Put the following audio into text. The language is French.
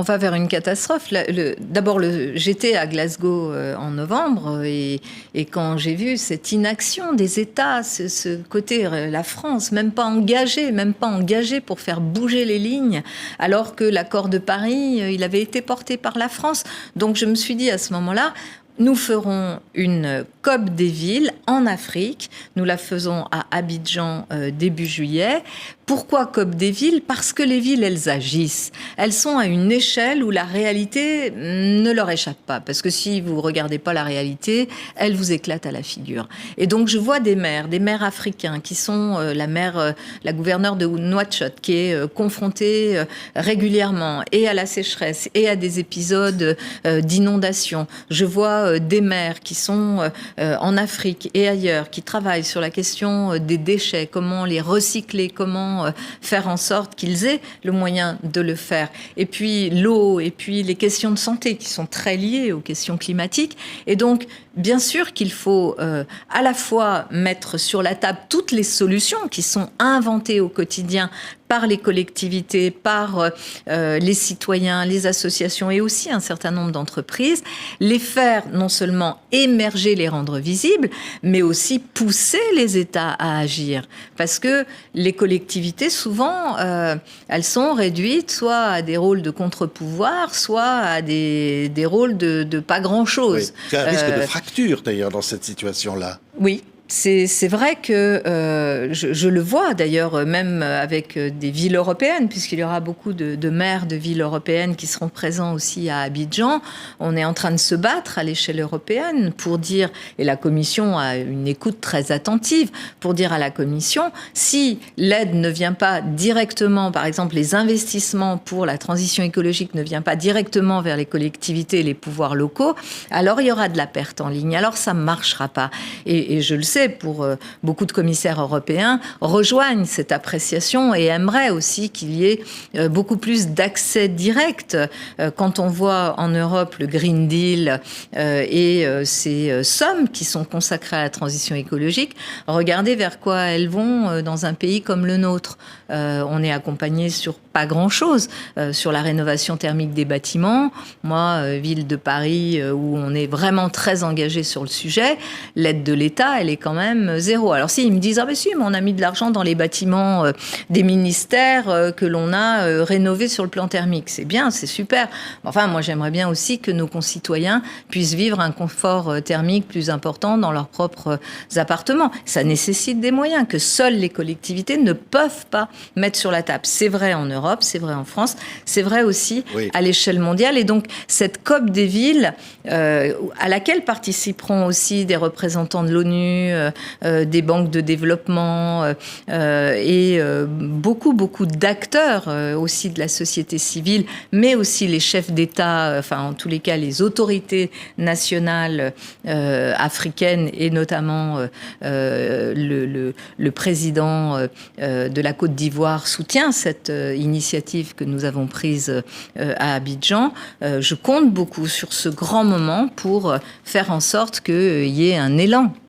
On va vers une catastrophe. D'abord, j'étais à Glasgow en novembre et quand j'ai vu cette inaction des États, ce côté, la France, même pas engagée pour faire bouger les lignes, alors que l'accord de Paris, il avait été porté par la France. Donc je me suis dit à ce moment-là, nous ferons une COP des villes en Afrique. Nous la faisons à Abidjan début juillet. Pourquoi COP des villes? Parce que les villes, elles agissent. Elles sont à une échelle où la réalité ne leur échappe pas. Parce que si vous ne regardez pas la réalité, elle vous éclate à la figure. Et donc, je vois des maires africains qui sont la gouverneure de Nouakchott, qui est confrontée régulièrement et à la sécheresse et à des épisodes d'inondation. Je vois des maires qui sont en Afrique et ailleurs, qui travaillent sur la question des déchets, comment les recycler, comment faire en sorte qu'ils aient le moyen de le faire. Et puis l'eau, et puis les questions de santé qui sont très liées aux questions climatiques. Et donc, bien sûr qu'il faut à la fois mettre sur la table toutes les solutions qui sont inventées au quotidien par les collectivités, par les citoyens, les associations et aussi un certain nombre d'entreprises, les faire non seulement émerger, les rendre visibles, mais aussi pousser les États à agir. Parce que les collectivités, souvent, elles sont réduites soit à des rôles de contre-pouvoir, soit à des rôles de pas grand-chose. Oui. Il y a un risque de fracture, d'ailleurs, dans cette situation-là. Oui. C'est vrai que je le vois d'ailleurs même avec des villes européennes, puisqu'il y aura beaucoup de maires de villes européennes qui seront présents aussi à Abidjan. On est en train de se battre à l'échelle européenne pour dire, et la Commission a une écoute très attentive, pour dire à la Commission, si l'aide ne vient pas directement, par exemple les investissements pour la transition écologique ne viennent pas directement vers les collectivités et les pouvoirs locaux, alors il y aura de la perte en ligne. Alors ça ne marchera pas. Et je le sais, pour beaucoup de commissaires européens, rejoignent cette appréciation et aimeraient aussi qu'il y ait beaucoup plus d'accès direct. Quand on voit en Europe le Green Deal et ces sommes qui sont consacrées à la transition écologique, regardez vers quoi elles vont dans un pays comme le nôtre. On est accompagné sur pas grand-chose, sur la rénovation thermique des bâtiments. Moi, ville de Paris, où on est vraiment très engagé sur le sujet, l'aide de l'État, elle est quand même zéro. Alors si, ils me disent, ah ben si, mais on a mis de l'argent dans les bâtiments des ministères que l'on a rénovés sur le plan thermique. C'est bien, c'est super. Enfin, moi, j'aimerais bien aussi que nos concitoyens puissent vivre un confort thermique plus important dans leurs propres appartements. Ça nécessite des moyens que seules les collectivités ne peuvent pas mettre sur la table. C'est vrai en Europe, c'est vrai en France, c'est vrai aussi à l'échelle mondiale. Et donc, cette COP des villes, à laquelle participeront aussi des représentants de l'ONU, des banques de développement et beaucoup d'acteurs aussi de la société civile, mais aussi les chefs d'État, enfin en tous les cas les autorités nationales africaines et notamment le président de la Côte d'Ivoire soutient cette initiative que nous avons prise à Abidjan. Je compte beaucoup sur ce grand moment pour faire en sorte qu'il y ait un élan